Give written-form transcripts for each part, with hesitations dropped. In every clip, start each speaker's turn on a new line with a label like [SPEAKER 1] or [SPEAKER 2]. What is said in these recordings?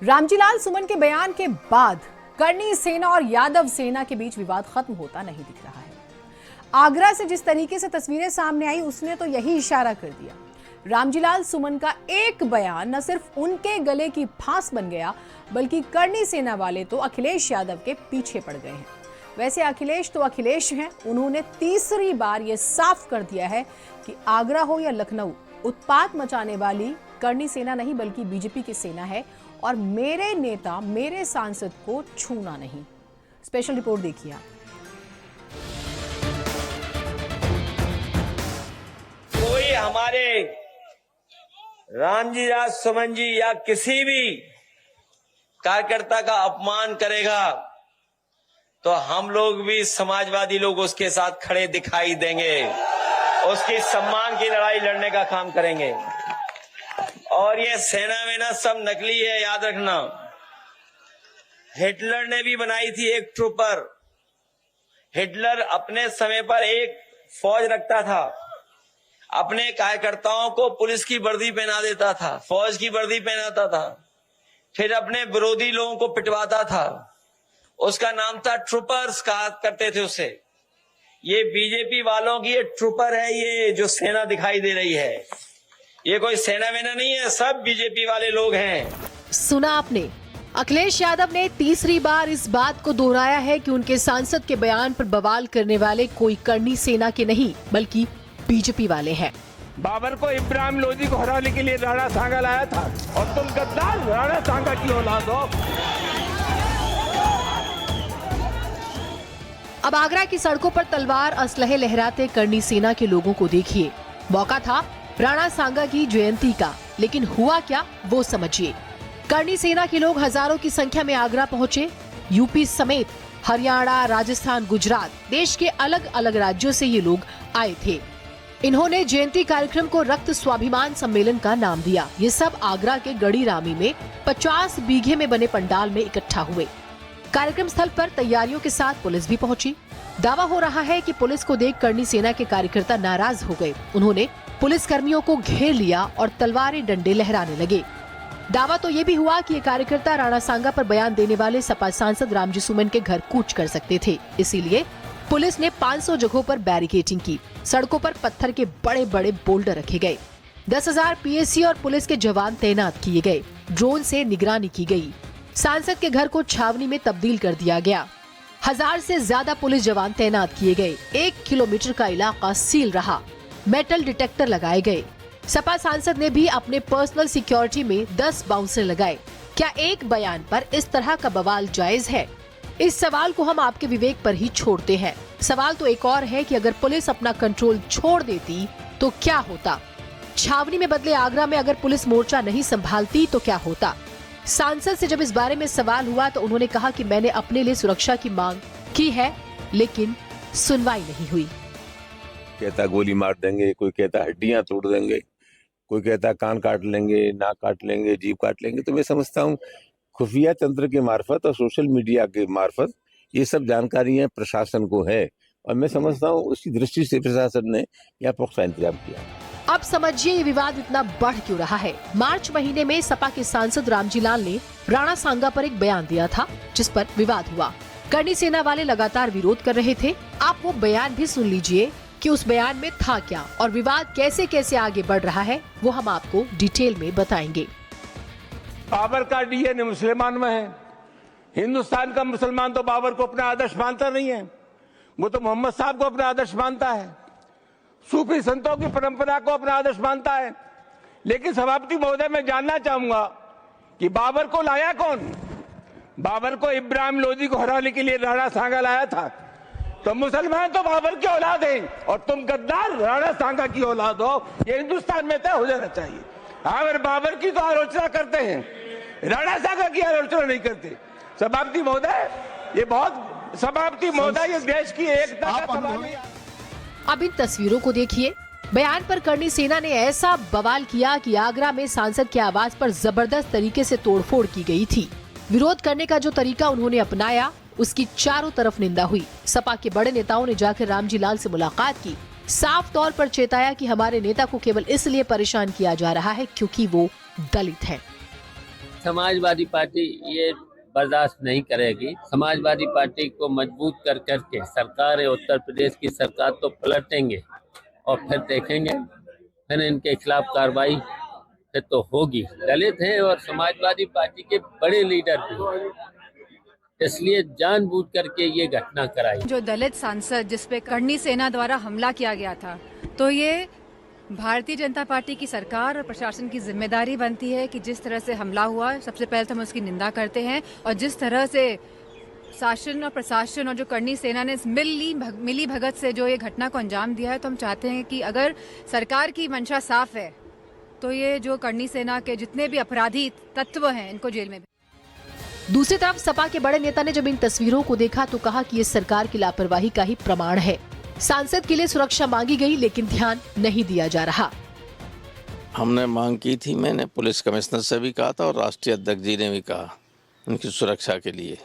[SPEAKER 1] रामजीलाल सुमन के बयान के बाद करनी सेना और यादव सेना के बीच विवाद खत्म होता नहीं दिख रहा है। आगरा से जिस तरीके से तस्वीरें सामने आई उसने तो यही इशारा कर दिया। रामजीलाल सुमन का एक बयान न सिर्फ उनके गले की फांस बन गया, बल्कि करनी सेना वाले तो अखिलेश यादव के पीछे पड़ गए हैं। वैसे अखिलेश तो अखिलेश हैं, उन्होंने तीसरी बार यह साफ कर दिया है कि आगरा हो या लखनऊ, उत्पात मचाने वाली करनी सेना नहीं बल्कि बीजेपी की सेना है और मेरे नेता, मेरे सांसद को छूना नहीं। स्पेशल रिपोर्ट देखिए आप।
[SPEAKER 2] कोई हमारे रामजीलाल सुमन जी या किसी भी कार्यकर्ता का अपमान करेगा तो हम लोग भी समाजवादी लोग उसके साथ खड़े दिखाई देंगे, उसकी सम्मान की लड़ाई लड़ने का काम करेंगे। और ये सेना वेना सब नकली है, याद रखना। हिटलर ने भी बनाई थी एक ट्रूपर। हिटलर अपने समय पर एक फौज रखता था, अपने कार्यकर्ताओं को पुलिस की वर्दी पहना देता था, फौज की वर्दी पहनाता था, फिर अपने विरोधी लोगों को पिटवाता था। उसका नाम था ट्रूपर्स, कहा करते थे उसे। ये बीजेपी वालों की ये ट्रूपर है, ये जो सेना दिखाई दे रही है, ये कोई सेना वेना नहीं है, सब बीजेपी वाले लोग हैं।
[SPEAKER 3] सुना आपने, अखिलेश यादव ने तीसरी बार इस बात को दोहराया है कि उनके सांसद के बयान पर बवाल करने वाले कोई करनी सेना के नहीं बल्कि बीजेपी वाले हैं।
[SPEAKER 4] बाबर को इब्राहिम लोधी को हराने के लिए राणा सांगा लाया था और तुम गद्दार राणा सांगा की औलाद हो।
[SPEAKER 3] अब आगरा की सड़कों पर तलवार असलहे लहराते करनी सेना के लोगों को देखिए। मौका था राणा सांगा की जयंती का, लेकिन हुआ क्या वो समझिए। करनी सेना के लोग हजारों की संख्या में आगरा पहुंचे। यूपी समेत हरियाणा, राजस्थान, गुजरात, देश के अलग अलग राज्यों से ये लोग आए थे। इन्होंने जयंती कार्यक्रम को रक्त स्वाभिमान सम्मेलन का नाम दिया। ये सब आगरा के गढ़ी रामी में 50 बीघे में बने पंडाल में इकट्ठा हुए। कार्यक्रम स्थल पर तैयारियों के साथ पुलिस भी पहुंची। दावा हो रहा है कि पुलिस को देख करनी सेना के कार्यकर्ता नाराज हो गए। उन्होंने पुलिस कर्मियों को घेर लिया और तलवारें डंडे लहराने लगे। दावा तो ये भी हुआ कि ये कार्यकर्ता राणा सांगा पर बयान देने वाले सपा सांसद रामजी सुमन के घर कूच कर सकते थे। इसीलिए पुलिस ने 500 जगहों पर बैरिकेडिंग की। सड़कों पर पत्थर के बड़े बड़े बोल्डर रखे गए। 10,000 पीएसी और पुलिस के जवान तैनात किए गए। ड्रोन से निगरानी की गई। सांसद के घर को छावनी में तब्दील कर दिया गया। 1000 से ज्यादा पुलिस जवान तैनात किए गए। 1 किलोमीटर का इलाका सील रहा। मेटल डिटेक्टर लगाए गए। सपा सांसद ने भी अपने पर्सनल सिक्योरिटी में 10 बाउंसर लगाए। क्या एक बयान पर इस तरह का बवाल जायज है? इस सवाल को हम आपके विवेक पर ही छोड़ते हैं। सवाल तो एक और है कि अगर पुलिस अपना कंट्रोल छोड़ देती तो क्या होता? छावनी में बदले आगरा में अगर पुलिस मोर्चा नहीं संभालती तो क्या होता? सांसद से जब इस बारे में सवाल हुआ तो उन्होंने कहा कि मैंने अपने लिए सुरक्षा की मांग की है, लेकिन सुनवाई नहीं हुई।
[SPEAKER 5] कहता गोली मार देंगे, कोई कहता हड्डियां तोड़ देंगे, कोई कहता कान काट लेंगे, नाक काट लेंगे, जीभ काट लेंगे। तो मैं समझता हूँ खुफिया तंत्र के मार्फत और सोशल मीडिया के मार्फत ये सब जानकारियां प्रशासन को है और मैं समझता हूँ उसी दृष्टि से प्रशासन ने यह पुख्ता इंतजाम किया।
[SPEAKER 3] अब समझिए ये विवाद इतना बढ़ क्यों रहा है। मार्च महीने में सपा के सांसद रामजीलाल ने राणा सांगा पर एक बयान दिया था जिस पर विवाद हुआ। करनी सेना वाले लगातार विरोध कर रहे थे। आप वो बयान भी सुन लीजिए कि उस बयान में था क्या और विवाद कैसे कैसे आगे बढ़ रहा है, वो हम आपको डिटेल में बताएंगे।
[SPEAKER 4] बाबर का डीएनए मुसलमान में है। हिंदुस्तान का मुसलमान तो बाबर को अपना आदर्श मानता नहीं है, वो तो मोहम्मद साहब को अपना आदर्श मानता है, सूफी संतों की परंपरा को अपना आदर्श मानता है। लेकिन सभापति महोदय, मैं जानना चाहूंगा कि बाबर को लाया कौन? बाबर को इब्राहिम लोधी को हराने के लिए राणा सांगा लाया था। तो मुसलमान तो बाबर की औलाद हैं और तुम गद्दार राणा सांगा की औलाद हो। ये हिंदुस्तान में तय हो जाना चाहिए। अगर बाबर की तो आलोचना करते हैं, राणा सांगा की आलोचना नहीं करते। सभापति महोदय, ये बहुत सभापति महोदय, ये देश की एकता का सवाल है।
[SPEAKER 3] अब इन तस्वीरों को देखिए। बयान पर करनी सेना ने ऐसा बवाल किया कि आगरा में सांसद के आवास पर जबरदस्त तरीके से तोड़फोड़ की गई थी। विरोध करने का जो तरीका उन्होंने अपनाया उसकी चारों तरफ निंदा हुई। सपा के बड़े नेताओं ने जाकर रामजीलाल से मुलाकात की। साफ तौर पर चेताया कि हमारे नेता को केवल इसलिए परेशान किया जा रहा है क्योंकि वो दलित है।
[SPEAKER 6] समाजवादी पार्टी ये बर्दाश्त नहीं करेगी। समाजवादी पार्टी को मजबूत कर करके सरकार उत्तर प्रदेश की सरकार तो पलटेंगे और फिर देखेंगे, फिर इनके खिलाफ कार्रवाई फिर तो होगी। दलित हैं और समाजवादी पार्टी के बड़े लीडर भी हैं, इसलिए जानबूझ करके ये घटना कराई।
[SPEAKER 7] जो दलित सांसद जिस पे करनी सेना द्वारा हमला किया गया था, तो ये भारतीय जनता पार्टी की सरकार और प्रशासन की जिम्मेदारी बनती है कि जिस तरह से हमला हुआ, सबसे पहले तो हम उसकी निंदा करते हैं। और जिस तरह से शासन और प्रशासन और जो करनी सेना ने मिली भगत से जो ये घटना को अंजाम दिया है, तो हम चाहते हैं कि अगर सरकार की मंशा साफ है तो ये जो करनी सेना के जितने भी अपराधी तत्व हैं इनको जेल में।
[SPEAKER 3] दूसरी तरफ सपा के बड़े नेता ने जब इन तस्वीरों को देखा तो कहा कि ये सरकार की लापरवाही का ही प्रमाण है। सांसद के लिए सुरक्षा मांगी गई लेकिन ध्यान नहीं दिया जा रहा।
[SPEAKER 8] हमने मांग की थी, मैंने पुलिस कमिश्नर से भी कहा था और राष्ट्रीय अध्यक्ष जी ने भी कहा उनकी सुरक्षा के लिए।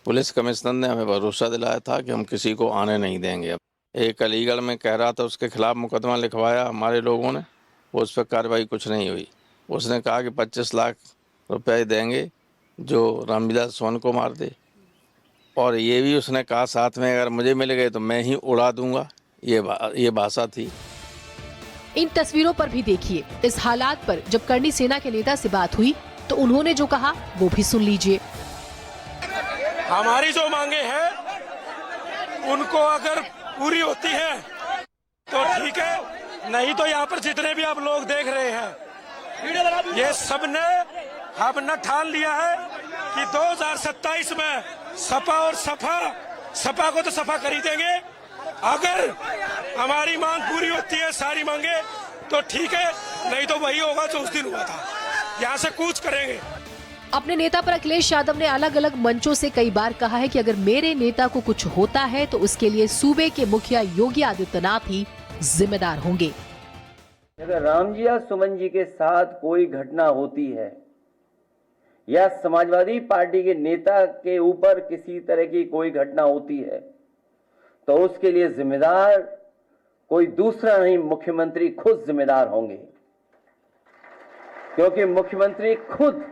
[SPEAKER 8] पुलिस कमिश्नर ने हमें भरोसा दिलाया था कि हम किसी को आने नहीं देंगे। एक अलीगढ़ में कह रहा था, उसके खिलाफ मुकदमा लिखवाया हमारे लोगों ने, उस पर कार्रवाई कुछ नहीं हुई। उसने कहा कि 25 लाख रुपए देंगे जो रामविलास सोन को मार दे, और ये भी उसने कहा साथ में अगर मुझे मिल गए तो मैं ही उड़ा दूंगा। ये भाषा थी।
[SPEAKER 3] इन तस्वीरों पर भी देखिए। इस हालात पर जब करनी सेना के नेता से बात हुई तो उन्होंने जो कहा वो भी सुन लीजिए।
[SPEAKER 9] हमारी जो मांगे हैं उनको अगर पूरी होती है तो ठीक है, नहीं तो यहाँ पर जितने भी आप लोग देख रहे हैं, ये सब ने हमने ठान लिया है कि 2027 में सपा और सपा को तो सपा कर ही देंगे। अगर हमारी मांग पूरी होती है, सारी मांगे, तो ठीक है, नहीं तो वही होगा जो उस दिन हुआ था, यहाँ से कूच करेंगे।
[SPEAKER 3] अपने नेता पर अखिलेश यादव ने अलग अलग मंचों से कई बार कहा है कि अगर मेरे नेता को कुछ होता है तो उसके लिए सूबे के मुखिया योगी आदित्यनाथ ही जिम्मेदार होंगे।
[SPEAKER 10] अगर रामजी या सुमन जी के साथ कोई घटना होती है या समाजवादी पार्टी के नेता के ऊपर किसी तरह की कोई घटना होती है तो उसके लिए जिम्मेदार कोई दूसरा नहीं, मुख्यमंत्री खुद जिम्मेदार होंगे। क्योंकि मुख्यमंत्री खुद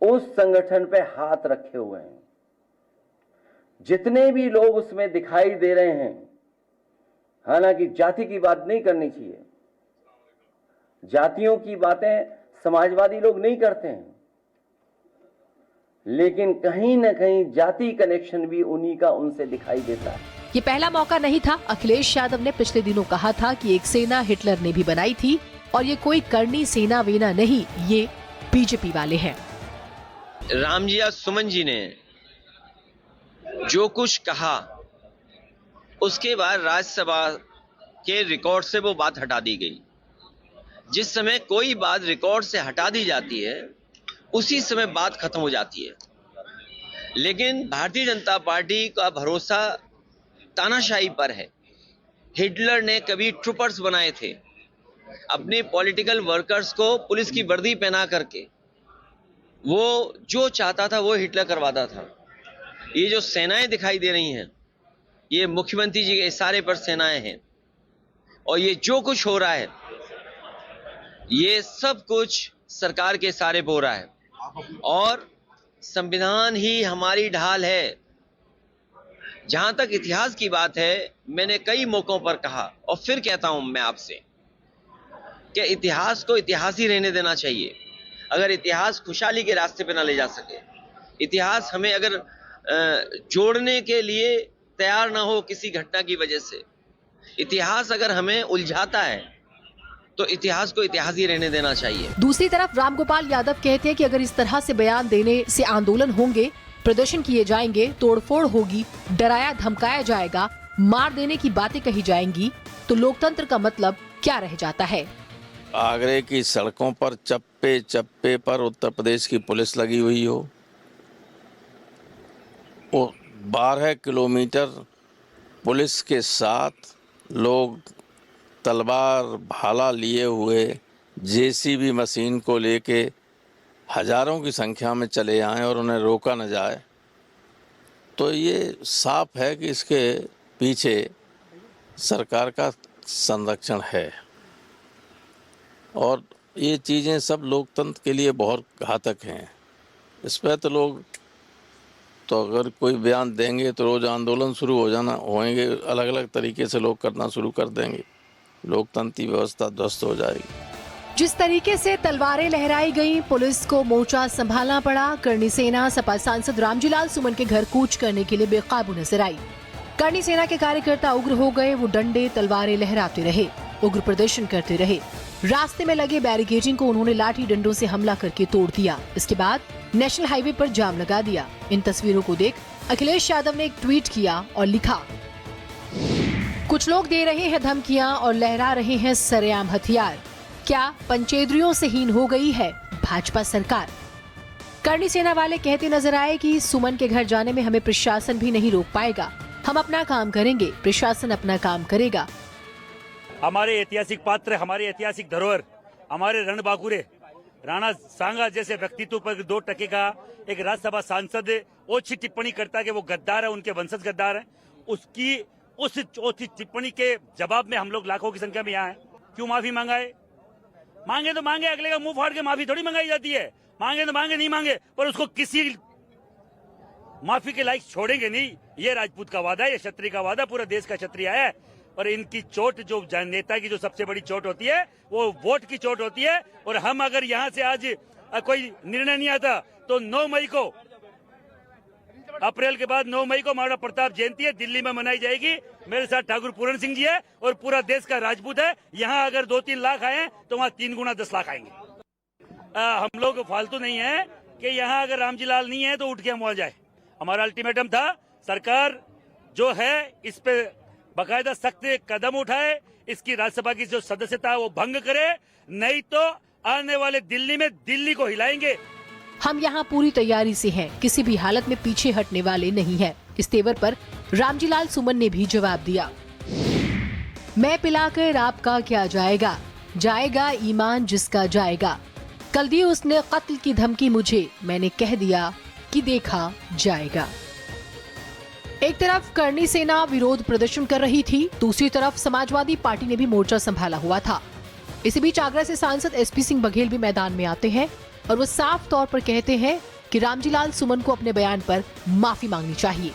[SPEAKER 10] उस संगठन पे हाथ रखे हुए हैं। जितने भी लोग उसमें दिखाई दे रहे हैं, हालांकि जाति की बात नहीं करनी चाहिए, जातियों की बातें समाजवादी लोग नहीं करते हैं, लेकिन कहीं न कहीं जाति कनेक्शन भी उन्हीं का उनसे दिखाई देता है।
[SPEAKER 3] ये पहला मौका नहीं था। अखिलेश यादव ने पिछले दिनों कहा था कि एक सेना हिटलर ने भी बनाई थी और ये कोई करनी सेना वेना नहीं, ये बीजेपी वाले हैं।
[SPEAKER 2] रामजी या सुमन जी ने जो कुछ कहा उसके बाद राज्यसभा के रिकॉर्ड से वो बात हटा दी गई। जिस समय कोई बात रिकॉर्ड से हटा दी जाती है उसी समय बात खत्म हो जाती है। लेकिन भारतीय जनता पार्टी का भरोसा तानाशाही पर है। हिटलर ने कभी ट्रूपर्स बनाए थे, अपने पॉलिटिकल वर्कर्स को पुलिस की वर्दी पहना करके वो जो चाहता था वो हिटलर करवाता था। ये जो सेनाएं दिखाई दे रही हैं, ये मुख्यमंत्री जी के इशारे पर सेनाएं हैं, और ये जो कुछ हो रहा है ये सब कुछ सरकार के इशारे पर हो रहा है, और संविधान ही हमारी ढाल है। जहां तक इतिहास की बात है, मैंने कई मौकों पर कहा और फिर कहता हूं मैं आपसे कि इतिहास को इतिहास ही रहने देना चाहिए। अगर इतिहास खुशहाली के रास्ते पे ना ले जा सके, इतिहास हमें अगर जोड़ने के लिए तैयार ना हो किसी घटना की वजह से, इतिहास अगर हमें उलझाता है तो इतिहास को इतिहास ही रहने देना चाहिए।
[SPEAKER 3] दूसरी तरफ रामगोपाल यादव कहते हैं कि अगर इस तरह से बयान देने से आंदोलन होंगे, प्रदर्शन किए जाएंगे, तोड़फोड़ होगी, डराया धमकाया जाएगा, मार देने की बातें कही जाएंगी, तो लोकतंत्र का मतलब क्या रह जाता है।
[SPEAKER 8] आगरे की सड़कों पर चप्पे चप्पे पर उत्तर प्रदेश की पुलिस लगी हुई हो, वो 12 किलोमीटर पुलिस के साथ लोग तलवार भाला लिए हुए जेसीबी मशीन को लेके हजारों की संख्या में चले आए और उन्हें रोका न जाए, तो ये साफ है कि इसके पीछे सरकार का संरक्षण है। और ये चीज़ें सब लोकतंत्र के लिए बहुत घातक हैं। इस पर तो लोग तो अगर कोई बयान देंगे तो रोज़ आंदोलन शुरू होंगे, अलग अलग तरीके से लोग करना शुरू कर देंगे, लोकतंत्र की व्यवस्था ध्वस्त हो जाएगी।
[SPEAKER 3] जिस तरीके से तलवारें लहराई गईं, पुलिस को मोर्चा संभालना पड़ा। करणी सेना सपा सांसद रामजीलाल सुमन के घर कूच करने के लिए बेकाबू नजर आई। करणी सेना के कार्यकर्ता उग्र हो गए। वो डंडे तलवारें लहराते रहे, उग्र प्रदर्शन करते रहे। रास्ते में लगे बैरिकेडिंग को उन्होंने लाठी डंडों से हमला करके तोड़ दिया। इसके बाद नेशनल हाईवे पर जाम लगा दिया। इन तस्वीरों को देख अखिलेश यादव ने एक ट्वीट किया और लिखा, कुछ लोग दे रहे हैं धमकियां और लहरा रहे हैं सरेआम हथियार। क्या पंचेंद्रियों से हीन हो गई है भाजपा सरकार? करणी सेना वाले कहते नजर आए कि सुमन के घर जाने में हमें प्रशासन भी नहीं रोक पाएगा। हम अपना काम करेंगे, प्रशासन अपना काम करेगा।
[SPEAKER 11] हमारे ऐतिहासिक पात्र, हमारे ऐतिहासिक धरोहर, हमारे रणबांकुरे राणा सांगा जैसे व्यक्तित्व पर 2% का एक राज्यसभा सांसद ओछी टिप्पणी करता है कि वो गद्दार है, उनके वंशज गद्दार हैं। उसकी उस ओछी टिप्पणी के जवाब में हम लोग लाखों की संख्या में यहाँ हैं। क्यों माफी मांगाए? मांगे तो मांगे, अगले का मुंह फाड़ के माफी थोड़ी मंगाई जाती है। मांगे तो मांगे, नहीं मांगे पर उसको किसी माफी के लायक छोड़ेंगे नहीं। ये राजपूत का वादा है, ये क्षत्रिय का वादा, पूरा देश का क्षत्रिय है। और इनकी चोट, जो नेता की जो सबसे बड़ी चोट होती है, वो वोट की चोट होती है। और हम अगर यहाँ से आज कोई निर्णय नहीं आता तो 9 मई को, अप्रैल के बाद 9 मई को महाराणा प्रताप जयंती है, दिल्ली में मनाई जाएगी। मेरे साथ ठाकुर पूरण सिंह जी है और पूरा देश का राजपूत है। यहाँ अगर 2-3 लाख आए तो वहाँ 3 गुना 10 लाख आएंगे। हम लोग फालतू नहीं है कि यहाँ अगर रामजीलाल नहीं है तो उठ के हम वहाँ जाए। हमारा अल्टीमेटम था, सरकार जो है इस पे बाकायदा सख्त कदम उठाए, इसकी राज्यसभा की जो सदस्यता है वो भंग करे, नहीं तो आने वाले दिल्ली में दिल्ली को हिलाएंगे।
[SPEAKER 3] हम यहाँ पूरी तैयारी से हैं, किसी भी हालत में पीछे हटने वाले नहीं हैं। इस तेवर पर रामजीलाल सुमन ने भी जवाब दिया, मैं पिलाकर आपका क्या जाएगा, जाएगा ईमान जिसका जाएगा। कल दी उसने कत्ल की धमकी मुझे, मैंने कह दिया कि देखा जाएगा। एक तरफ करणी सेना विरोध प्रदर्शन कर रही थी, दूसरी तरफ समाजवादी पार्टी ने भी मोर्चा संभाला हुआ था। इसी बीच आगरा से सांसद एसपी सिंह बघेल भी मैदान में आते हैं और वो साफ तौर पर कहते हैं कि रामजीलाल सुमन को अपने बयान पर माफी मांगनी चाहिए।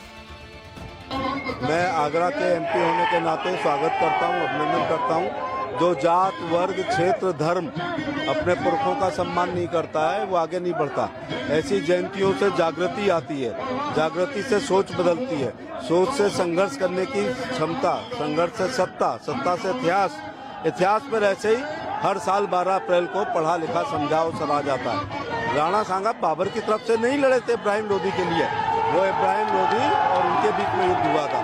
[SPEAKER 12] मैं आगरा के एमपी होने के नाते स्वागत करता हूं, अभिनंदन करता हूं। जो जात, वर्ग, क्षेत्र, धर्म अपने पुरखों का सम्मान नहीं करता है वो आगे नहीं बढ़ता। ऐसी जयंतियों से जागृति आती है, जागृति से सोच बदलती है, सोच से संघर्ष करने की क्षमता, संघर्ष से सत्ता, सत्ता से इतिहास, इतिहास पर ऐसे ही हर साल 12 अप्रैल को पढ़ा लिखा समझा और सराहा जाता है। राणा सांगा बाबर की तरफ से नहीं लड़े थे इब्राहिम लोधी के लिए, वो इब्राहिम लोधी और उनके बीच में युद्ध हुआ था।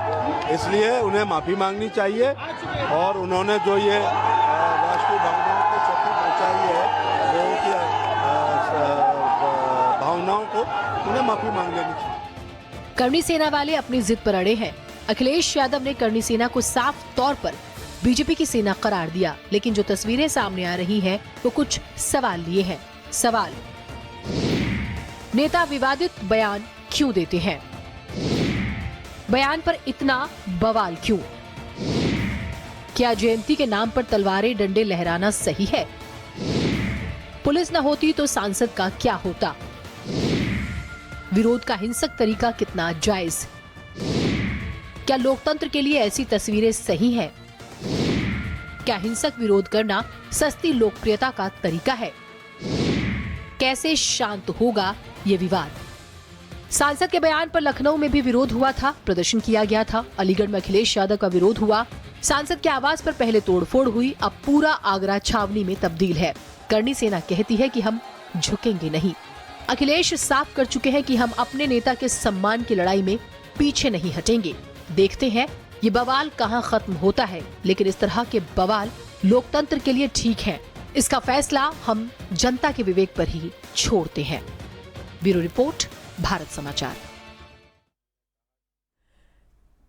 [SPEAKER 12] इसलिए उन्हें माफी मांगनी चाहिए और उन्होंने जो ये राष्ट्रीय भावनाओं को क्षति पहुंचाई है, लोगों की भावनाओं को, उन्हें माफी मांग लेनी चाहिए।
[SPEAKER 3] करणी सेना वाले अपनी जिद पर अड़े हैं। अखिलेश यादव ने करणी सेना को साफ तौर पर बीजेपी की सेना करार दिया, लेकिन जो तस्वीरें सामने आ रही हैं वो कुछ सवाल लिए हैं। सवाल, नेता विवादित बयान क्यों देते हैं? बयान पर इतना बवाल क्यों? क्या जयंती के नाम पर तलवारें डंडे लहराना सही है? पुलिस न होती तो सांसद का क्या होता? विरोध का हिंसक तरीका कितना जायज? क्या लोकतंत्र के लिए ऐसी तस्वीरें सही हैं? क्या हिंसक विरोध करना सस्ती लोकप्रियता का तरीका है? कैसे शांत होगा ये विवाद? सांसद के बयान पर लखनऊ में भी विरोध हुआ था, प्रदर्शन किया गया था। अलीगढ़ में अखिलेश यादव का विरोध हुआ। सांसद के आवास पर पहले तोड़फोड़ हुई, अब पूरा आगरा छावनी में तब्दील है। करणी सेना कहती है कि हम झुकेंगे नहीं। अखिलेश साफ कर चुके हैं कि हम अपने नेता के सम्मान की लड़ाई में पीछे नहीं हटेंगे। देखते हैं ये बवाल कहां खत्म होता है, लेकिन इस तरह के बवाल लोकतंत्र के लिए ठीक है। इसका फैसला हम जनता के विवेक पर ही छोड़ते हैं। ब्यूरो रिपोर्ट, भारत समाचार।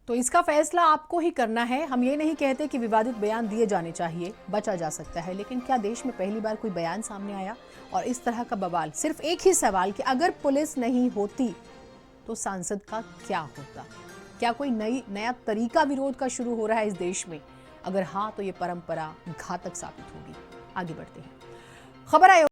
[SPEAKER 1] तो इसका फैसला आपको ही करना है। हम ये नहीं कहते कि विवादित बयान दिए जाने चाहिए, बचा जा सकता है, लेकिन क्या देश में पहली बार कोई बयान सामने आया और इस तरह का बवाल? सिर्फ एक ही सवाल कि अगर पुलिस नहीं होती तो सांसद का क्या होता? क्या कोई नया तरीका विरोध का शुरू हो रहा है इस देश में? अगर हाँ तो ये परंपरा घातक साबित होगी। आगे बढ़ते हैं। खबर आई